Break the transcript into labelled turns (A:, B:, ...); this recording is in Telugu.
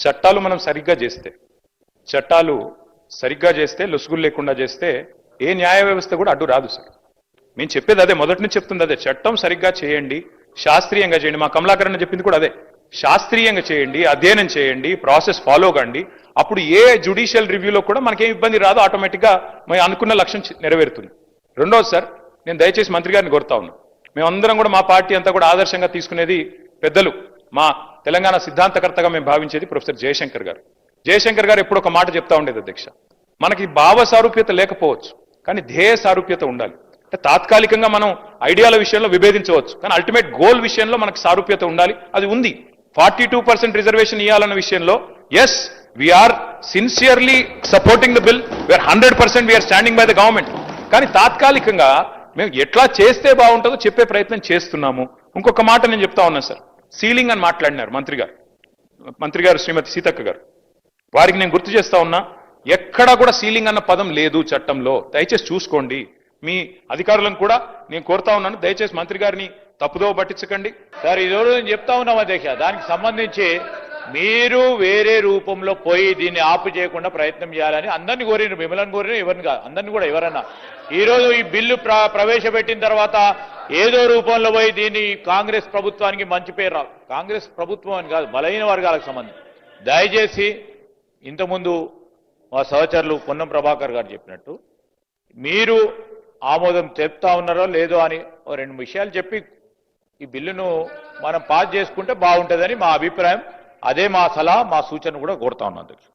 A: చట్టాలు మనం సరిగ్గా చేస్తే లొసుగులు లేకుండా చేస్తే ఏ న్యాయ వ్యవస్థ కూడా అడ్డు రాదు సార్. మేము చెప్పేది అదే, మొదటి నుంచి చెప్తుంది అదే. చట్టం సరిగ్గా చేయండి, శాస్త్రీయంగా చేయండి. మా కమలాకరణ చెప్పింది కూడా అదే. శాస్త్రీయంగా చేయండి, అధ్యయనం చేయండి, ప్రాసెస్ ఫాలో కండి. అప్పుడు ఏ జ్యుడిషియల్ రివ్యూలో కూడా మనకేం ఇబ్బంది రాదు, ఆటోమేటిక్గా మేము అనుకున్న లక్ష్యం నెరవేరుతుంది. రెండోది సార్, నేను దయచేసి మంత్రి గారిని కోరుతా ఉన్నా, మేమందరం కూడా మా పార్టీ అంతా కూడా ఆదర్శంగా తీసుకునేది పెద్దలు, మా తెలంగాణ సిద్ధాంతకర్తగా మేము భావించేది ప్రొఫెసర్ జయశంకర్ గారు. జయశంకర్ గారు ఎప్పుడు ఒక మాట చెప్తా ఉండేది అధ్యక్ష, మనకి భావ సారూప్యత లేకపోవచ్చు కానీ ధ్యేయ సారూప్యత ఉండాలి. అంటే తాత్కాలికంగా మనం ఐడియాల విషయంలో విభేదించవచ్చు కానీ అల్టిమేట్ గోల్ విషయంలో మనకు సారూప్యత ఉండాలి. అది ఉంది. 42% రిజర్వేషన్ ఇవ్వాలన్న విషయంలో yes we are sincerely supporting the bill, we are 100% we are standing by the government. కానీ తాత్కాలికంగా మేము ఎట్లా చేస్తే బాగుంటుందో చెప్పే ప్రయత్నం చేస్తున్నాము. ఇంకొక మాట నేను చెప్తా ఉన్నాను సార్, సీలింగ్ అని మాట్లాడినారు మంత్రి గారు శ్రీమతి సీతక్క గారు. వారికి నేను గుర్తు చేస్తా ఉన్నా, ఎక్కడా కూడా సీలింగ్ అన్న పదం లేదు చట్టంలో. దయచేసి చూసుకోండి. మీ అధికారులను కూడా నేను కోరుతా ఉన్నాను, దయచేసి మంత్రి గారిని తప్పుదోవ పట్టించకండి.
B: సార్ ఈరోజు నేను చెప్తా ఉన్నాం అధ్యక్ష, దానికి సంబంధించి మీరు వేరే రూపంలో పోయి దీన్ని ఆపు చేయకుండా ప్రయత్నం చేయాలని అందరినీ కోరినారు, మిమ్మల్ని కోరిన ఎవరిని కాదు, అందరినీ కూడా ఎవరన్నా. ఈరోజు ఈ బిల్లు ప్రవేశపెట్టిన తర్వాత ఏదో రూపంలో పోయి దీన్ని కాంగ్రెస్ ప్రభుత్వానికి మంచి పేరు రాదు. కాంగ్రెస్ ప్రభుత్వం అని కాదు, బలహీన వర్గాలకు సంబంధించి దయచేసి ఇంతకుముందు మా సహచరులు పొన్నం ప్రభాకర్ గారు చెప్పినట్టు మీరు ఆమోదం చెప్తా ఉన్నారో లేదో అని రెండు విషయాలు చెప్పి ఈ బిల్లును మనం పాస్ చేసుకుంటే బాగుంటుందని మా అభిప్రాయం. అదే మా సలహా, మా సూచన కూడా కోరుతా ఉన్నాం అధ్యక్షుడు.